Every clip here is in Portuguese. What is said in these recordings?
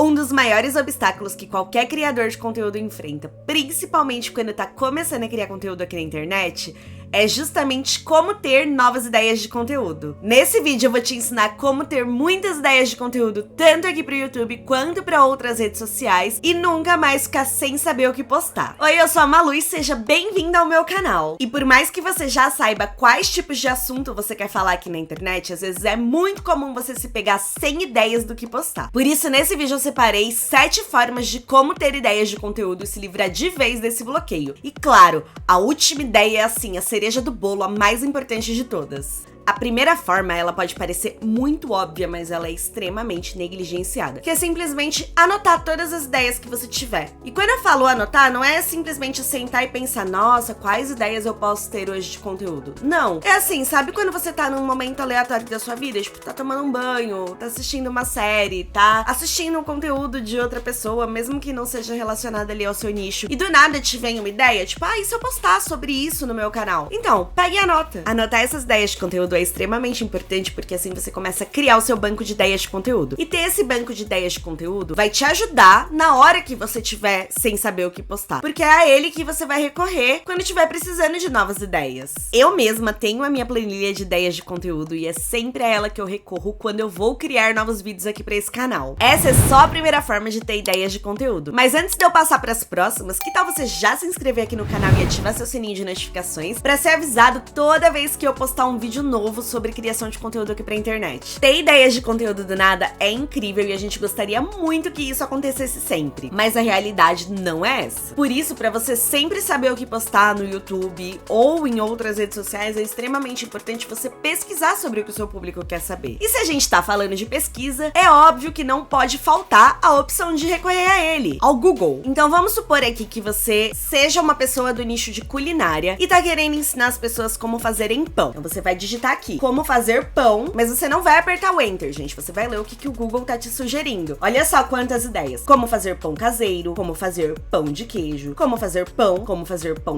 Um dos maiores obstáculos que qualquer criador de conteúdo enfrenta, principalmente quando tá começando a criar conteúdo aqui na internet, é justamente como ter novas ideias de conteúdo. Nesse vídeo eu vou te ensinar como ter muitas ideias de conteúdo, tanto aqui pro YouTube quanto para outras redes sociais, e nunca mais ficar sem saber o que postar. Oi, eu sou a Malu e seja bem-vinda ao meu canal. E por mais que você já saiba quais tipos de assunto você quer falar aqui na internet, às vezes é muito comum você se pegar sem ideias do que postar. Por isso, nesse vídeo eu separei 7 formas de como ter ideias de conteúdo e se livrar de vez desse bloqueio. E claro, a última ideia é assim, a cereja do bolo, a mais importante de todas. A primeira forma, ela pode parecer muito óbvia, mas ela é extremamente negligenciada, que é simplesmente anotar todas as ideias que você tiver. E quando eu falo anotar, não é simplesmente sentar e pensar, nossa, quais ideias eu posso ter hoje de conteúdo? Não. É assim, sabe quando você tá num momento aleatório da sua vida? Tipo, tá tomando um banho, tá assistindo uma série, tá assistindo um conteúdo de outra pessoa, mesmo que não seja relacionado ali ao seu nicho, e do nada te vem uma ideia, tipo, e se eu postar sobre isso no meu canal? Então, pega e anota. Anotar essas ideias de conteúdo é extremamente importante, porque assim você começa a criar o seu banco de ideias de conteúdo. E ter esse banco de ideias de conteúdo vai te ajudar na hora que você tiver sem saber o que postar, porque é a ele que você vai recorrer quando estiver precisando de novas ideias. Eu mesma tenho a minha planilha de ideias de conteúdo e é sempre a ela que eu recorro quando eu vou criar novos vídeos aqui pra esse canal. Essa é só a primeira forma de ter ideias de conteúdo. Mas antes de eu passar pras próximas, que tal você já se inscrever aqui no canal e ativar seu sininho de notificações pra ser avisado toda vez que eu postar um vídeo novo sobre criação de conteúdo aqui pra internet. Ter ideias de conteúdo do nada é incrível e a gente gostaria muito que isso acontecesse sempre, mas a realidade não é essa. Por isso, pra você sempre saber o que postar no YouTube ou em outras redes sociais, é extremamente importante você pesquisar sobre o que o seu público quer saber. E se a gente tá falando de pesquisa, é óbvio que não pode faltar a opção de recorrer a ele, ao Google. Então vamos supor aqui que você seja uma pessoa do nicho de culinária e tá querendo ensinar as pessoas como fazerem pão. Então você vai digitar aqui, como fazer pão, mas você não vai apertar o Enter, gente. Você vai ler o que o Google tá te sugerindo. Olha só quantas ideias. Como fazer pão caseiro, como fazer pão de queijo, como fazer pão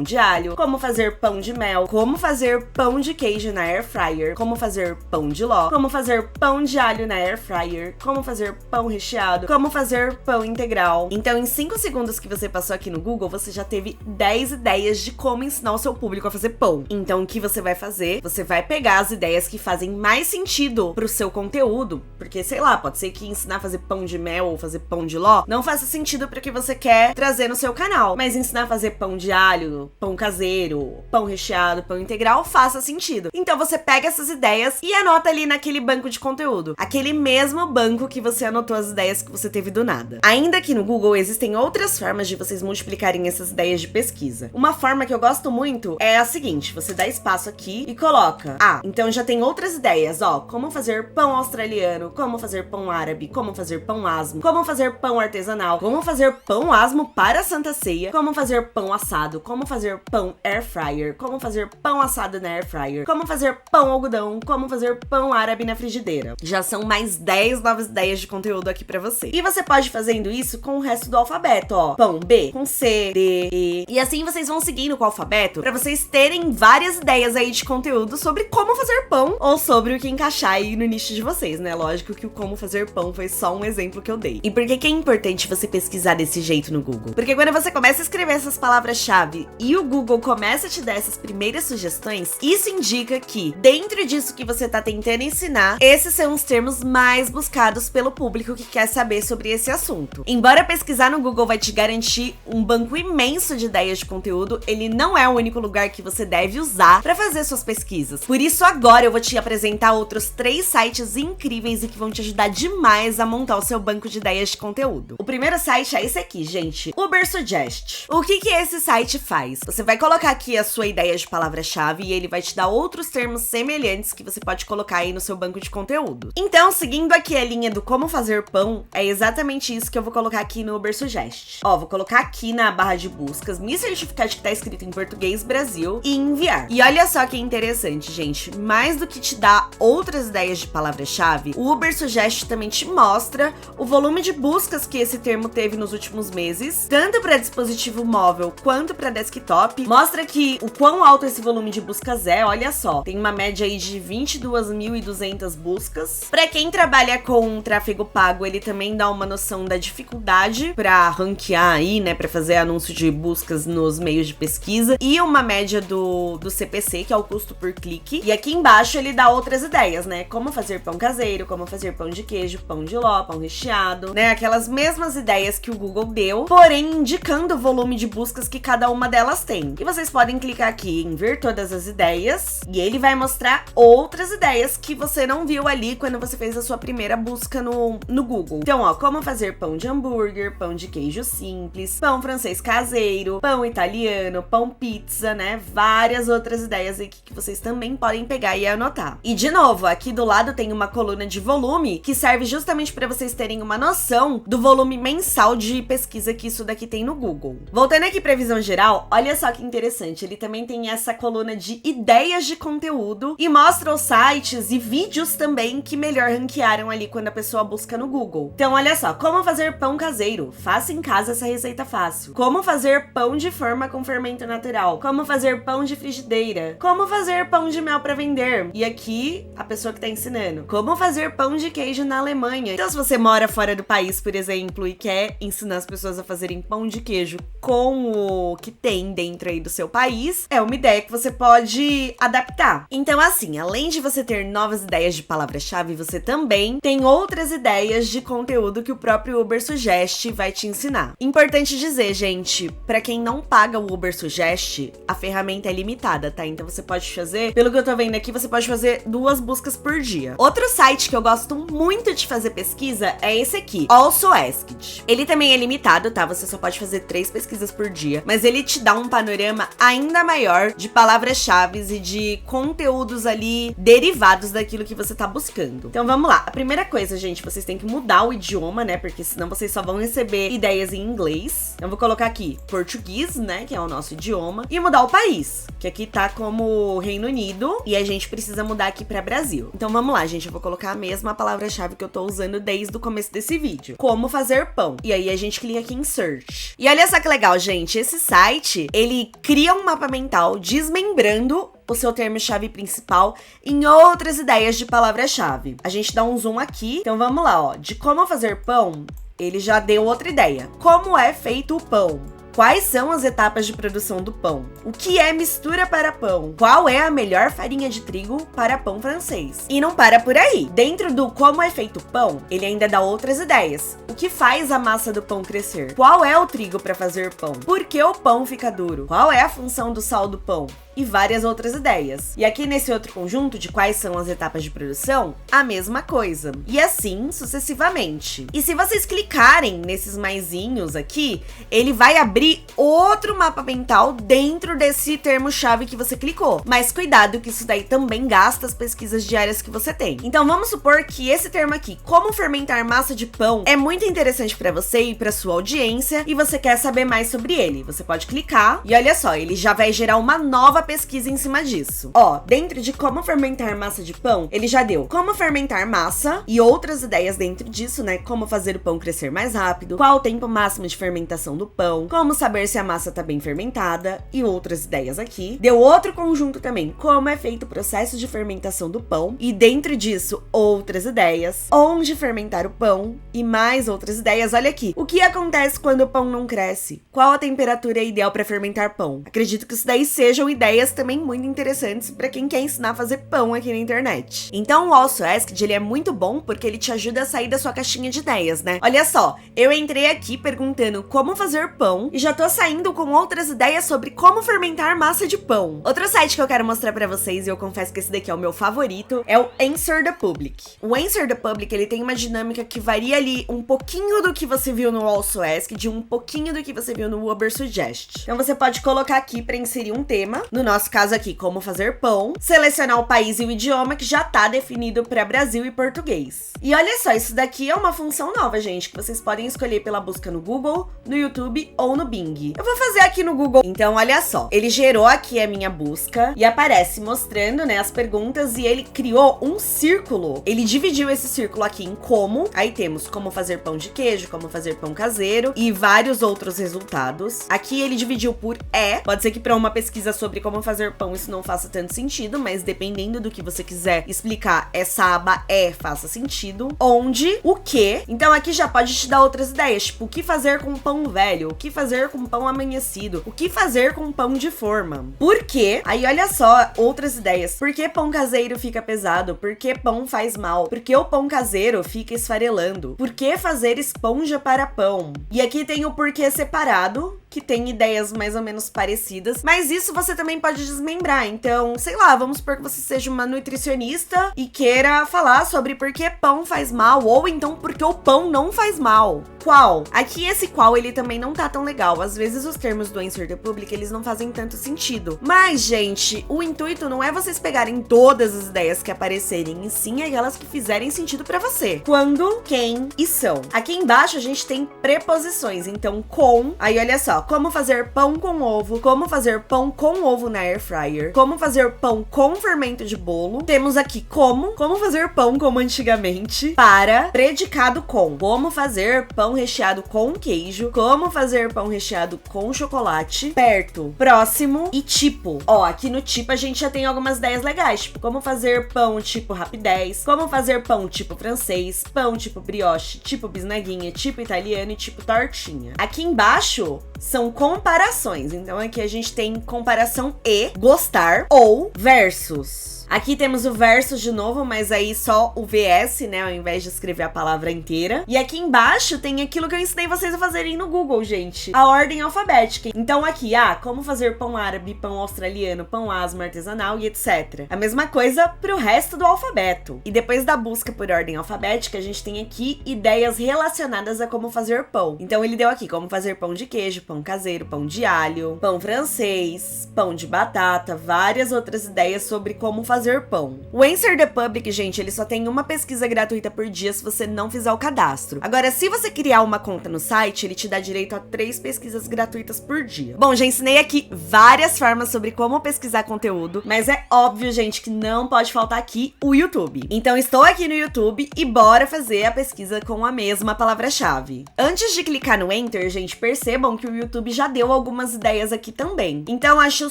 de alho, como fazer pão de mel, como fazer pão de queijo na air fryer, como fazer pão de ló, como fazer pão de alho na air fryer, como fazer pão recheado, como fazer pão integral. Então, em 5 segundos que você passou aqui no Google, você já teve 10 ideias de como ensinar o seu público a fazer pão. Então, o que você vai fazer? Você vai pegar as ideias que fazem mais sentido pro seu conteúdo, porque, sei lá, pode ser que ensinar a fazer pão de mel ou fazer pão de ló não faça sentido pro que você quer trazer no seu canal, mas ensinar a fazer pão de alho, pão caseiro, pão recheado, pão integral faça sentido. Então você pega essas ideias e anota ali naquele banco de conteúdo, aquele mesmo banco que você anotou as ideias que você teve do nada. Ainda aqui no Google existem outras formas de vocês multiplicarem essas ideias de pesquisa. Uma forma que eu gosto muito é a seguinte: você dá espaço aqui e coloca, então já tem outras ideias, como fazer pão australiano, como fazer pão árabe, como fazer pão asmo, como fazer pão artesanal, como fazer pão asmo para Santa Ceia, como fazer pão assado, como fazer pão air fryer, como fazer pão assado na air fryer, como fazer pão algodão, como fazer pão árabe na frigideira. Já são mais 10 novas ideias de conteúdo aqui pra você. E você pode fazendo isso com o resto do alfabeto, pão B, com C, D, E. E assim vocês vão seguindo com o alfabeto pra vocês terem várias ideias aí de conteúdo sobre como fazer pão ou sobre o que encaixar aí no nicho de vocês, né? Lógico que o como fazer pão foi só um exemplo que eu dei. E por que é importante você pesquisar desse jeito no Google? Porque quando você começa a escrever essas palavras-chave e o Google começa a te dar essas primeiras sugestões, isso indica que, dentro disso que você tá tentando ensinar, esses são os termos mais buscados pelo público que quer saber sobre esse assunto. Embora pesquisar no Google vai te garantir um banco imenso de ideias de conteúdo, ele não é o único lugar que você deve usar para fazer suas pesquisas. Por isso, agora eu vou te apresentar outros 3 sites incríveis e que vão te ajudar demais a montar o seu banco de ideias de conteúdo. O primeiro site é esse aqui, gente, Ubersuggest. O que esse site faz? Você vai colocar aqui a sua ideia de palavra-chave e ele vai te dar outros termos semelhantes que você pode colocar aí no seu banco de conteúdo. Então, seguindo aqui a linha do como fazer pão, é exatamente isso que eu vou colocar aqui no Ubersuggest. Vou colocar aqui na barra de buscas, me certificar de que tá escrito em português Brasil e enviar. E olha só que interessante, gente, mais do que te dar outras ideias de palavra-chave, o Ubersuggest também te mostra o volume de buscas que esse termo teve nos últimos meses, tanto para dispositivo móvel quanto para desktop. Mostra que o quão alto esse volume de buscas é, olha só, tem uma média aí de 22.200 buscas. Para quem trabalha com tráfego pago, ele também dá uma noção da dificuldade para ranquear aí, né, para fazer anúncio de buscas nos meios de pesquisa, e uma média do CPC, que é o custo por clique. E aqui embaixo ele dá outras ideias, né, como fazer pão caseiro, como fazer pão de queijo, pão de ló, pão recheado, né, aquelas mesmas ideias que o Google deu, porém indicando o volume de buscas que cada uma delas tem. E vocês podem clicar aqui em ver todas as ideias, e ele vai mostrar outras ideias que você não viu ali quando você fez a sua primeira busca no Google. Então, ó, como fazer pão de hambúrguer, pão de queijo simples, pão francês caseiro, pão italiano, pão pizza, né? Várias outras ideias aqui que vocês também podem pegar e anotar. E de novo, aqui do lado tem uma coluna de volume que serve justamente para vocês terem uma noção do volume mensal de pesquisa que isso daqui tem no Google. Voltando aqui para a visão geral, olha só que interessante, ele também tem essa coluna de ideias de conteúdo e mostra os sites e vídeos também que melhor ranquearam ali quando a pessoa busca no Google. Então olha só, como fazer pão caseiro, faça em casa essa receita fácil. Como fazer pão de forma com fermento natural, como fazer pão de frigideira, como fazer pão de mel para vender. E aqui a pessoa que tá ensinando, como fazer pão de queijo na Alemanha. Então se você mora fora do país, por exemplo, e quer ensinar as pessoas a fazerem pão de queijo com o que tem dentro aí do seu país, é uma ideia que você pode adaptar. Então assim, além de você ter novas ideias de palavra-chave, você também tem outras ideias de conteúdo que o próprio Ubersuggest vai te ensinar. Importante dizer, gente, para quem não paga o Ubersuggest, a ferramenta é limitada, tá? Então você pode fazer, pelo que eu tô vendo aqui, você pode fazer 2 buscas por dia. Outro site que eu gosto muito de fazer pesquisa é esse aqui, Also Asked. Ele também é limitado, tá? Você só pode fazer 3 pesquisas por dia, mas ele te dá um panorama ainda maior de palavras-chave e de conteúdos ali derivados daquilo que você tá buscando. Então vamos lá. A primeira coisa, gente, vocês têm que mudar o idioma, né? Porque senão vocês só vão receber ideias em inglês. Então eu vou colocar aqui português, né? Que é o nosso idioma. E mudar o país, que aqui tá como Reino Unido. E a gente precisa mudar aqui pra Brasil. Então vamos lá, gente. Eu vou colocar a mesma palavra-chave que eu tô usando desde o começo desse vídeo. Como fazer pão. E aí a gente clica aqui em Search. E olha só que legal, gente. Esse site, ele cria um mapa mental desmembrando o seu termo-chave principal em outras ideias de palavra-chave. A gente dá um zoom aqui. Então vamos lá, ó. De como fazer pão, ele já deu outra ideia. Como é feito o pão? Quais são as etapas de produção do pão? O que é mistura para pão? Qual é a melhor farinha de trigo para pão francês? E não para por aí. Dentro do como é feito o pão, ele ainda dá outras ideias. O que faz a massa do pão crescer? Qual é o trigo para fazer pão? Por que o pão fica duro? Qual é a função do sal do pão? E várias outras ideias. E aqui nesse outro conjunto de quais são as etapas de produção, a mesma coisa. E assim sucessivamente. E se vocês clicarem nesses maisinhos aqui, ele vai abrir outro mapa mental dentro desse termo-chave que você clicou. Mas cuidado que isso daí também gasta as pesquisas diárias que você tem. Então vamos supor que esse termo aqui, como fermentar massa de pão, é muito interessante para você e para sua audiência e você quer saber mais sobre ele. Você pode clicar e olha só, ele já vai gerar uma nova pesquisa em cima disso. Ó, dentro de como fermentar massa de pão, ele já deu como fermentar massa e outras ideias dentro disso, né? Como fazer o pão crescer mais rápido, qual o tempo máximo de fermentação do pão, como saber se a massa tá bem fermentada e outras ideias aqui. Deu outro conjunto também, como é feito o processo de fermentação do pão e dentro disso outras ideias, onde fermentar o pão e mais outras ideias. Olha aqui, o que acontece quando o pão não cresce? Qual a temperatura ideal para fermentar pão? Acredito que isso daí sejam ideias também muito interessantes para quem quer ensinar a fazer pão aqui na internet. Então o Also Asked, ele é muito bom porque ele te ajuda a sair da sua caixinha de ideias, né? Olha só, eu entrei aqui perguntando como fazer pão e já tô saindo com outras ideias sobre como fermentar massa de pão. Outro site que eu quero mostrar para vocês, e eu confesso que esse daqui é o meu favorito, é o Answer the Public. O Answer the Public, ele tem uma dinâmica que varia ali um pouquinho do que você viu no Also Asked, um pouquinho do que você viu no Ubersuggest. Então você pode colocar aqui para inserir um tema. No no nosso caso aqui, como fazer pão, selecionar o país e o idioma que já tá definido para Brasil e português. E olha só, isso daqui é uma função nova, gente, que vocês podem escolher pela busca no Google, no YouTube ou no Bing. Eu vou fazer aqui no Google. Então, olha só, ele gerou aqui a minha busca e aparece mostrando, né, as perguntas, e ele criou um círculo. Ele dividiu esse círculo aqui em como. Aí temos como fazer pão de queijo, como fazer pão caseiro e vários outros resultados. Aqui ele dividiu por Pode ser que para uma pesquisa sobre como fazer pão isso não faça tanto sentido, mas dependendo do que você quiser explicar, essa aba faça sentido. Onde, o que. Então aqui já pode te dar outras ideias, tipo, o que fazer com pão velho, o que fazer com pão amanhecido, o que fazer com pão de forma. Por quê? Aí olha só, outras ideias. Por que pão caseiro fica pesado? Por que pão faz mal? Por que o pão caseiro fica esfarelando? Por que fazer esponja para pão? E aqui tem o porquê separado, que tem ideias mais ou menos parecidas, mas isso você também pode desmembrar. Então, sei lá, vamos supor que você seja uma nutricionista e queira falar sobre por que pão faz mal, ou então por que o pão não faz mal. Qual? Aqui esse qual, ele também não tá tão legal. Às vezes os termos do Answer the Public, eles não fazem tanto sentido. Mas, gente, o intuito não é vocês pegarem todas as ideias que aparecerem, e sim aquelas que fizerem sentido pra você. Quando, quem e são. Aqui embaixo a gente tem preposições, então com, aí olha só, como fazer pão com ovo, como fazer pão com ovo na air fryer, como fazer pão com fermento de bolo. Temos aqui como fazer pão como antigamente, para, predicado com, como fazer pão recheado com queijo, como fazer pão recheado com chocolate, perto, próximo e tipo. Ó, aqui no tipo a gente já tem algumas ideias legais, tipo, como fazer pão tipo rapidez, como fazer pão tipo francês, pão tipo brioche, tipo bisnaguinha, tipo italiano e tipo tortinha. Aqui embaixo são comparações, então aqui a gente tem comparação e gostar ou versus. Aqui temos o versus de novo, mas aí só o VS, né, ao invés de escrever a palavra inteira. E aqui embaixo tem aquilo que eu ensinei vocês a fazerem no Google, gente. A ordem alfabética. Então aqui, como fazer pão árabe, pão australiano, pão asmo artesanal e etc. A mesma coisa pro resto do alfabeto. E depois da busca por ordem alfabética, a gente tem aqui ideias relacionadas a como fazer pão. Então ele deu aqui como fazer pão de queijo, pão caseiro, pão de alho, pão francês, pão de batata, várias outras ideias sobre como fazer pão. O Answer the Public, gente, ele só tem uma pesquisa gratuita por dia se você não fizer o cadastro. Agora, se você criar uma conta no site, ele te dá direito a 3 pesquisas gratuitas por dia. Bom, já ensinei aqui várias formas sobre como pesquisar conteúdo, mas é óbvio, gente, que não pode faltar aqui o YouTube. Então, estou aqui no YouTube e bora fazer a pesquisa com a mesma palavra-chave. Antes de clicar no Enter, gente, percebam que o YouTube já deu algumas ideias aqui também. Então, acho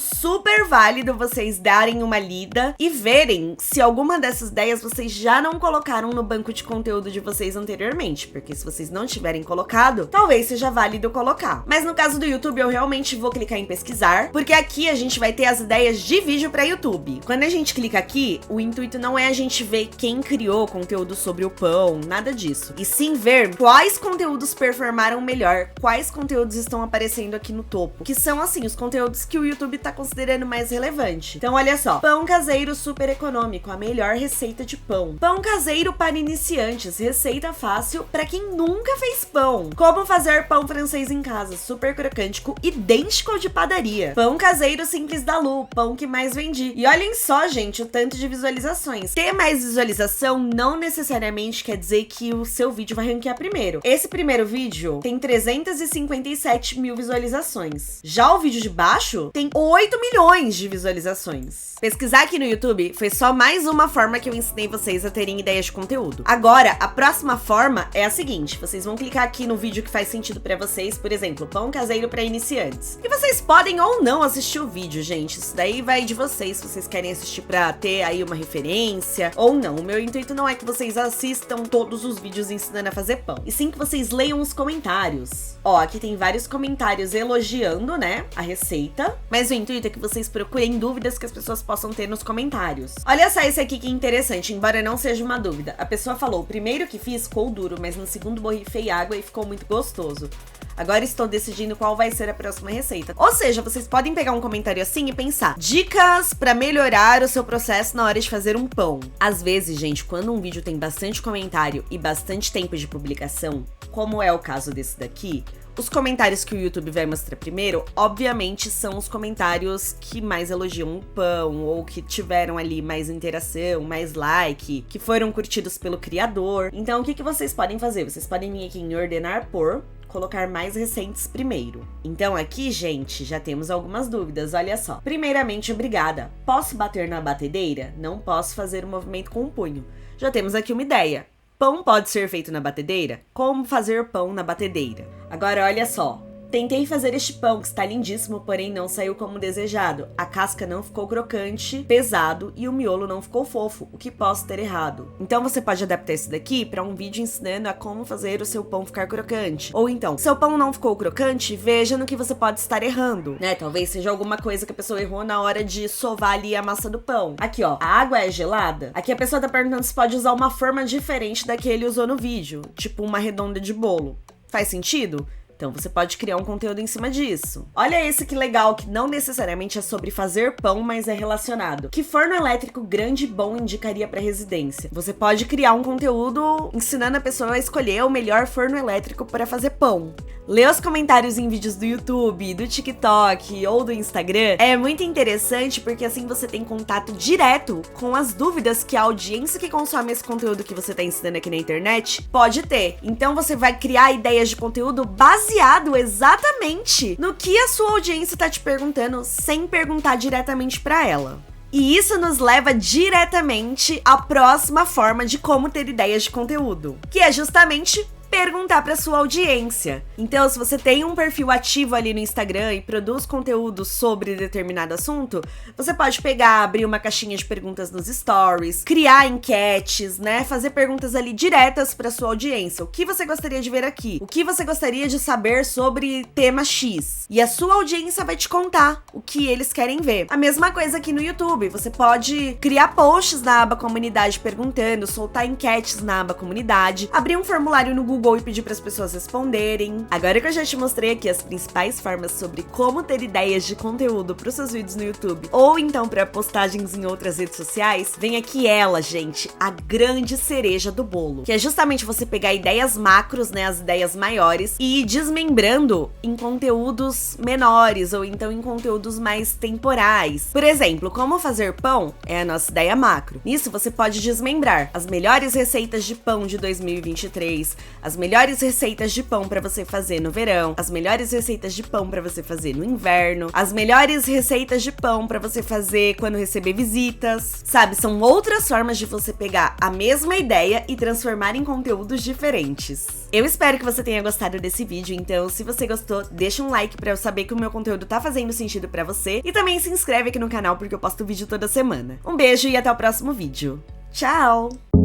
super válido vocês darem uma lida e verem se alguma dessas ideias vocês já não colocaram no banco de conteúdo de vocês anteriormente, porque se vocês não tiverem colocado, talvez seja válido colocar. Mas no caso do YouTube, eu realmente vou clicar em pesquisar, porque aqui a gente vai ter as ideias de vídeo para YouTube. Quando a gente clica aqui, o intuito não é a gente ver quem criou conteúdo sobre o pão, nada disso, e sim ver quais conteúdos performaram melhor, quais conteúdos estão aparecendo aqui no topo, que são, assim, os conteúdos que o YouTube tá considerando mais relevante. Então, olha só, pão caseiro super econômico, a melhor receita de pão. Pão caseiro para iniciantes, receita fácil para quem nunca fez pão. Como fazer pão francês em casa, super crocante, idêntico ao de padaria. Pão caseiro simples da Lu, pão que mais vendi. E olhem só, gente, o tanto de visualizações. Ter mais visualização não necessariamente quer dizer que o seu vídeo vai ranquear primeiro. Esse primeiro vídeo tem 357 mil visualizações. Já o vídeo de baixo tem 8 milhões de visualizações. Pesquisar aqui no YouTube foi só mais uma forma que eu ensinei vocês a terem ideias de conteúdo. Agora, a próxima forma é a seguinte: vocês vão clicar aqui no vídeo que faz sentido pra vocês, por exemplo, pão caseiro pra iniciantes. E vocês podem ou não assistir o vídeo, gente. Isso daí vai de vocês, se vocês querem assistir pra ter aí uma referência ou não. O meu intuito não é que vocês assistam todos os vídeos ensinando a fazer pão, e sim que vocês leiam os comentários. Ó, aqui tem vários comentários elogiando, né, a receita, mas o intuito é que vocês procurem dúvidas que as pessoas possam ter nos comentários. Olha só esse aqui que interessante, embora não seja uma dúvida. A pessoa falou: o primeiro que fiz ficou duro, mas no segundo borrifei água e ficou muito gostoso. Agora estou decidindo qual vai ser a próxima receita. Ou seja, vocês podem pegar um comentário assim e pensar: dicas pra melhorar o seu processo na hora de fazer um pão. Às vezes, gente, quando um vídeo tem bastante comentário e bastante tempo de publicação, como é o caso desse daqui, os comentários que o YouTube vai mostrar primeiro, obviamente, são os comentários que mais elogiam o pão, ou que tiveram ali mais interação, mais like, que foram curtidos pelo criador. Então, o que vocês podem fazer? Vocês podem vir aqui em ordenar por, colocar mais recentes primeiro. Então aqui, gente, já temos algumas dúvidas, olha só. Primeiramente, obrigada. Posso bater na batedeira? Não posso fazer o movimento com o punho. Já temos aqui uma ideia. Pão pode ser feito na batedeira? Como fazer pão na batedeira? Agora, olha só. Tentei fazer este pão que está lindíssimo, porém não saiu como desejado. A casca não ficou crocante, pesado e o miolo não ficou fofo. O que posso ter errado? Então você pode adaptar isso daqui para um vídeo ensinando a como fazer o seu pão ficar crocante. Ou então, seu pão não ficou crocante, veja no que você pode estar errando, né? Talvez seja alguma coisa que a pessoa errou na hora de sovar ali a massa do pão. Aqui, ó, a água é gelada? Aqui a pessoa tá perguntando se pode usar uma forma diferente da que ele usou no vídeo, tipo uma redonda de bolo. Faz sentido? Então você pode criar um conteúdo em cima disso. Olha esse que legal, que não necessariamente é sobre fazer pão, mas é relacionado. Que forno elétrico grande e bom indicaria para residência? Você pode criar um conteúdo ensinando a pessoa a escolher o melhor forno elétrico para fazer pão. Ler os comentários em vídeos do YouTube, do TikTok ou do Instagram é muito interessante, porque assim você tem contato direto com as dúvidas que a audiência que consome esse conteúdo que você tá ensinando aqui na internet pode ter. Então você vai criar ideias de conteúdo baseado exatamente no que a sua audiência tá te perguntando, sem perguntar diretamente para ela. E isso nos leva diretamente à próxima forma de como ter ideias de conteúdo, que é justamente perguntar para sua audiência. Então, se você tem um perfil ativo ali no Instagram e produz conteúdo sobre determinado assunto, você pode pegar, abrir uma caixinha de perguntas nos stories, criar enquetes, né? Fazer perguntas ali diretas para sua audiência. O que você gostaria de ver aqui? O que você gostaria de saber sobre tema X? E a sua audiência vai te contar o que eles querem ver. A mesma coisa aqui no YouTube. Você pode criar posts na aba comunidade perguntando, soltar enquetes na aba comunidade, abrir um formulário no Google e pedir para as pessoas responderem. Agora que eu já te mostrei aqui as principais formas sobre como ter ideias de conteúdo para os seus vídeos no YouTube ou então para postagens em outras redes sociais, vem aqui ela, gente, a grande cereja do bolo, que é justamente você pegar ideias macros, né, as ideias maiores, e ir desmembrando em conteúdos menores ou então em conteúdos mais temporais. Por exemplo, como fazer pão é a nossa ideia macro. Nisso você pode desmembrar as melhores receitas de pão de 2023, as melhores receitas de pão para você fazer no verão, as melhores receitas de pão para você fazer no inverno, as melhores receitas de pão para você fazer quando receber visitas, sabe? São outras formas de você pegar a mesma ideia e transformar em conteúdos diferentes. Eu espero que você tenha gostado desse vídeo, então se você gostou, deixa um like para eu saber que o meu conteúdo tá fazendo sentido para você e também se inscreve aqui no canal porque eu posto vídeo toda semana. Um beijo e até o próximo vídeo. Tchau!